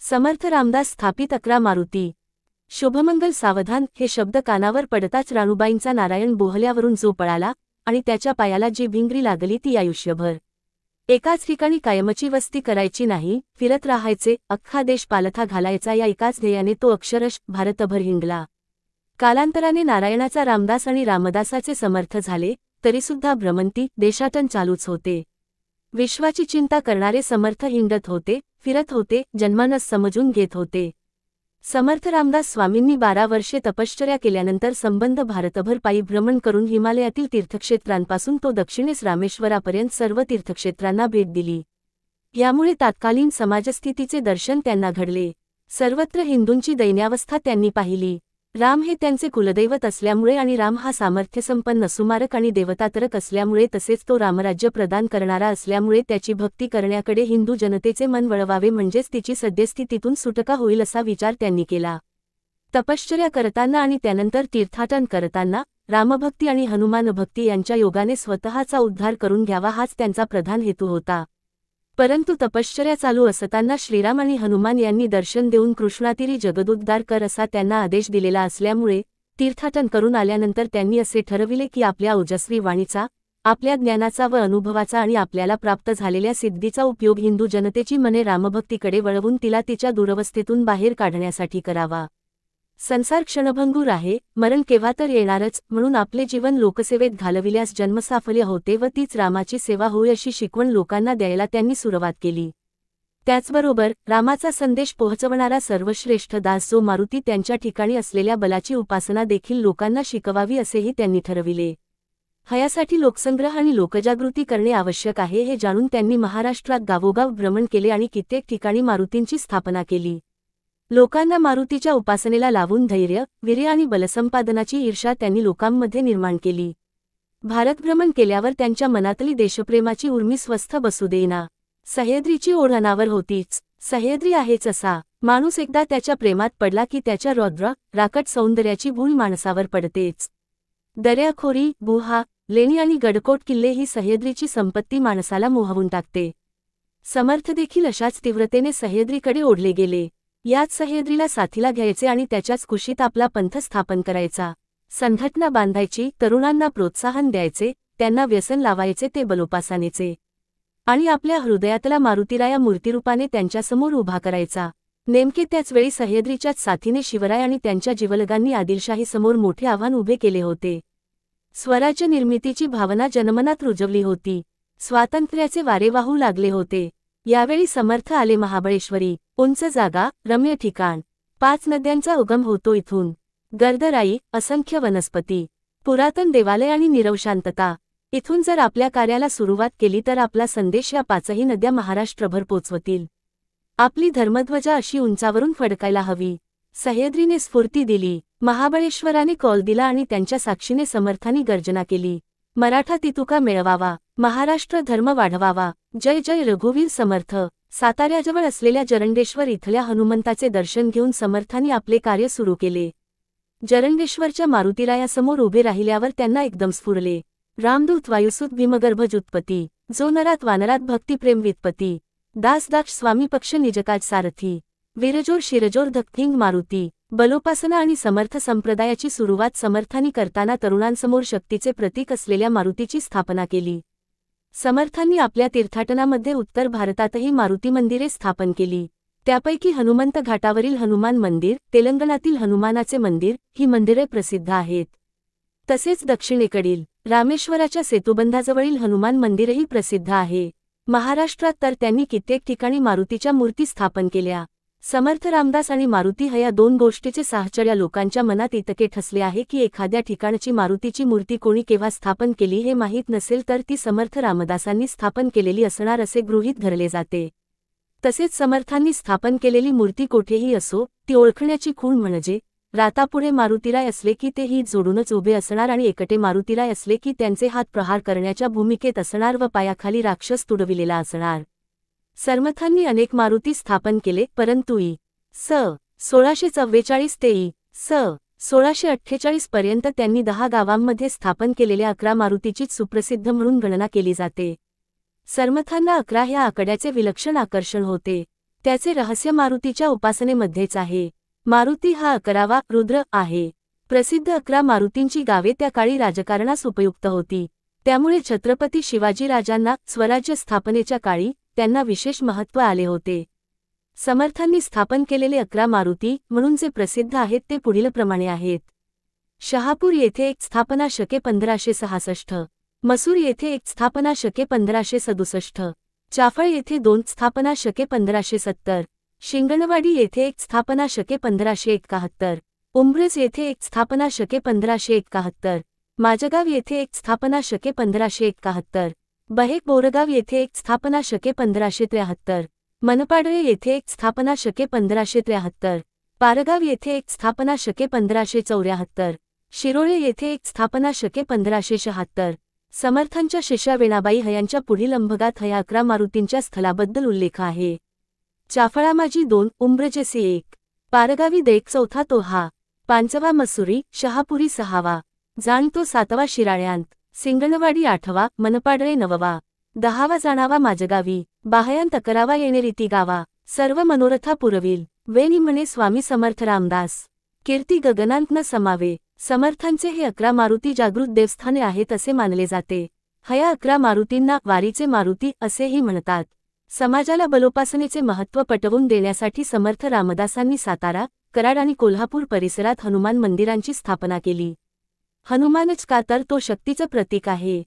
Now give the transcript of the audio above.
समर्थ रामदास स्थापित 11 मारुती. शुभमंगल सावधान हे शब्द कानावर पडताच राणूबाईंचा नारायण बोहल्यावरून जो पळाला आणि त्याच्या पायाला जी भिंगरी लागली ती आयुष्यभर एकाच ठिकाणी कायमची वस्ती करायची नाही, फिरत राहायचे, अख्खा देश पालथा घालायचा या एकाच ध्येयाने तो अक्षरश भारतभर हिंडला. कालांतराने नारायणाचा रामदास आणि रामदासाचे समर्थ झाले, तरीसुद्धा भ्रमंती देशाटन चालूच होते. विश्वाची चिंता करणारे समर्थ हिंडत होते, फिरत होते, जन्मानस समजून घेत होते. समर्थ रामदास स्वामींनी 12 वर्षे तपश्चर्या केल्यानंतर संबंध भारतभर पायी भ्रमण करून हिमालयातील तीर्थक्षेत्रांपासून तो दक्षिणेस रामेश्वरापर्यंत सर्व तीर्थक्षेत्रांना भेट दिली. यामुळे तात्कालीन समाजस्थितीचे दर्शन त्यांना घडले. सर्वत्र हिंदूंची दैन्यावस्था त्यांनी पाहिली. राम हे त्यांचे कुलदैवत असल्यामुळे आणि राम हा सामर्थ्यसंपन्न सुमारक आणि देवतातरक असल्यामुळे तसेच तो रामराज्य प्रदान करणारा असल्यामुळे त्याची भक्ती करण्याकडे हिंदू जनतेचे मन वळवावे म्हणजेच तिची सद्यस्थितीतून सुटका होईल असा विचार त्यांनी केला. तपश्चर्या करताना आणि त्यानंतर तीर्थाटन करताना रामभक्ती आणि हनुमानभक्ती यांच्या योगाने स्वतःचा उद्धार करून घ्यावा हाच त्यांचा प्रधान हेतू होता. परंतु तपश्चर्या चालू असताना श्रीराम आणि हनुमान यांनी दर्शन देऊन कृष्णातीरी जगदुद्धार कर असा त्यांना आदेश दिलेला असल्यामुळे तीर्थाटन करून आल्यानंतर त्यांनी असे ठरविले की आपल्या ओजस्वी वाणीचा, आपल्या ज्ञानाचा व अनुभवाचा आणि आपल्याला प्राप्त झालेल्या सिद्धीचा उपयोग हिंदू जनतेची मने रामभक्तीकडे वळवून तिला तिच्या दुरवस्थेतून बाहेर काढण्यासाठी करावा. संसार क्षणभंगूर आहे, मरण केव्हा तर येणारच, म्हणून आपले जीवन लोकसेवेत घालविल्यास जन्मसाफल्य होते व तीच रामाची सेवा होय अशी शिकवण लोकांना द्यायला त्यांनी सुरुवात केली. त्याचबरोबर रामाचा संदेश पोहोचवणारा सर्वश्रेष्ठ दास जो मारुती त्यांच्या ठिकाणी असलेल्या बलाची उपासना देखील लोकांना शिकवावी असेही त्यांनी ठरविले. हयासाठी लोकसंग्रह आणि लोकजागृती करणे आवश्यक आहे हे जाणून त्यांनी महाराष्ट्रात गावोगाव भ्रमण केले आणि कित्येक ठिकाणी मारुतींची स्थापना केली. लोकांना मारुतीच्या उपासनेला लावून धैर्य, वीर्य आणि बलसंपादनाची ईर्षा त्यांनी लोकांमध्ये निर्माण केली. भारतभ्रमण केल्यावर त्यांच्या मनातली देशप्रेमाची उर्मी स्वस्थ बसू देईना. सह्याद्रीची ओढ अनावर होतीच. सह्याद्री आहेच असा माणूस एकदा त्याच्या प्रेमात पडला की त्याच्या रौद्र राकट सौंदर्याची भूल माणसावर पडतेच. दर्याखोरी, गुहा, लेणी आणि गडकोट किल्ले ही सह्याद्रीची संपत्ती माणसाला मोहवून टाकते. समर्थ देखील अशाच तीव्रतेने सह्याद्रीकडे ओढले गेले. याच सह्याद्रीला साथीला घ्यायचे आणि त्याच्याच कुशीत आपला पंथ स्थापन करायचा. संघटना बांधायची, तरुणांना प्रोत्साहन द्यायचे, त्यांना व्यसन लावायचे ते बलोपासनेचे. आणि आपल्या हृदयातला मारुतीराया मूर्तिरूपाने त्यांच्यासमोर उभा करायचा. नेमके त्याच वेळी सह्याद्रीच्याच साथीने शिवराय आणि त्यांच्या जिवलगांनी आदिलशाहीसमोर मोठे आव्हान उभे केले होते. स्वराज्य निर्मितीची भावना जनमनात रुजवली होती. स्वातंत्र्याचे वारे वाहू लागले होते. यावेळी समर्थ आले महाबळेश्वरी. उंच जागा, रम्य ठिकाण. 5 नद्यांचा उगम होतो इथून. गर्दराई, असंख्य वनस्पती, पुरातन देवालय आणि नीरव शांतता. इथून जर आपल्या कार्याला सुरुवात केली तर आपला संदेश या 5ही नद्या महाराष्ट्रभर पोचवतील. आपली धर्मध्वजा अशी उंचावरून फडकायला हवी. सह्याद्रीने स्फूर्ती दिली, महाबळेश्वराने कौल दिला आणि त्यांच्या साक्षीने समर्थांनी गर्जना केली. मराठा तितुका मिळवावा, महाराष्ट्र धर्म वाढवावा. जय जय रघुवीर समर्थ. साताऱ्याजवळ असलेल्या जरंडेश्वर इथल्या हनुमंताचे दर्शन घेऊन समर्थांनी आपले कार्य सुरू केले. जरंडेश्वरच्या मारुतीरायासमोर उभे राहिल्यावर त्यांना एकदम स्फुरले. रामदूत वायुसूत भीमगर्भ जुत्पती, जो नरात वानरात भक्तिप्रेम वित्पती. दास दाक्ष स्वामी पक्ष निजकाज सारथी, वीरजोर शिरजोर धक्थिंग मारुती. बलोपासना आणि समर्थ संप्रदायाची सुरुवात समर्थांनी करताना तरुणांसमोर शक्तीचे प्रतीक असलेल्या मारुतीची स्थापना केली. समर्थांनी आपल्या तीर्थाटनामध्ये उत्तर भारतातही मारुती मंदिरे स्थापन केली. त्यापैकी हनुमंत घाटावरील हनुमान मंदिर, तेलंगणातील हनुमानाचे मंदिर ही मंदिरे प्रसिद्ध आहेत. तसेच दक्षिणेकडील रामेश्वराच्या सेतुबंधाजवळील हनुमान मंदिरही प्रसिद्ध आहे. महाराष्ट्रात तर त्यांनी कित्येक ठिकाणी मारुतीच्या मूर्ती स्थापन केल्या. समर्थ रामदास आणि मारुती हया 2 गोष्टीचे साहचर्य लोकांच्या मनात इतके ठसले आहे की एखाद्या ठिकाणची मारुतीची मूर्ती कोणी केव्हा स्थापन केली हे माहीत नसेल तर ती समर्थ रामदासांनी स्थापन केलेली असणार असे गृहीत धरले जाते. तसेच समर्थांनी स्थापन केलेली मूर्ती कोठेही असो, ती ओळखण्याची खूण म्हणजे रातापुढे मारुतीराय असले की ते हित जोडूनच उभे असणार आणि एकटे मारुतीराय असले की त्यांचे हात प्रहार करण्याच्या भूमिकेत असणार व पायाखाली राक्षस तुडविलेला असणार. समर्थांनी अनेक मारुती स्थापन केले, परंतु इ.स. 1644 ते इ.स. 1648 पर्यंत त्यांनी 10 गावांमध्ये स्थापन केलेल्या 11 मारुतीचीच सुप्रसिद्ध म्हणून गणना केली जाते. समर्थांना 11 ह्या आकड्याचे विलक्षण आकर्षण होते. त्याचे रहस्य मारुतीच्या उपासनेमध्येच आहे. मारुती हा 11वा रुद्र आहे. प्रसिद्ध 11 मारुतींची गावे त्या काळी राजकारणास उपयुक्त होती. त्यामुळे छत्रपती शिवाजीराजांना स्वराज्य स्थापनेच्या काळी त्यांना विशेष महत्त्व आले होते. समर्थांनी स्थापन केलेले 11 मारुती म्हणून जे प्रसिद्ध आहेत ते पुढीलप्रमाणे आहेत. शहापूर येथे एक स्थापना शके 1566, मसूर येथे एक स्थापना शके 1567, चाफळ येथे 2 स्थापना शके 1570, शिंगणवाडी येथे एक स्थापना शके 1571, उंब्रज येथे एक स्थापना शके 1571, माझगाव येथे एक स्थापना शके 1571, बहेक बोरगाव येथे एक स्थापना शके 1573, मनपाडळे येथे एक स्थापना शके 1573, पारगाव येथे एक स्थापना शके 1574, शिरोळे येथे एक स्थापना शके 1576. समर्थांच्या शिष्या वेणाबाई हयांच्या पुढील अंभगात हया 11 मारुतींच्या स्थलाबद्दल उल्लेख आहे. चाफळामाजी 2, उंब्रजेसी 1, पारगावी देक 4 तोहा, पांचवा मसुरी, शहापुरी 6वा, जाणतो 7वा शिराळ्यांत, सिंगणवाडी 8वा, मनपाडळे 9वा, 10वा जाणावा माझगावी, बाहयांत 11वा येणेरीती गावा, सर्व मनोरथा पुरविल, वेणी म्हणे स्वामी समर्थ रामदास, कीर्ती गगनांत न समावे. समर्थांचे हे 11 मारुती जागृत देवस्थाने आहेत असे मानले जाते. हया 11 मारुतींना वारीचे मारुती असेही म्हणतात. समाजाला बलोपासनेचे महत्त्व पटवून देण्यासाठी समर्थ रामदासांनी सातारा, कराड आणि कोल्हापूर परिसरात हनुमान मंदिरांची स्थापना केली. हनुमानच का तर तो शक्तीचं प्रतीक आहे.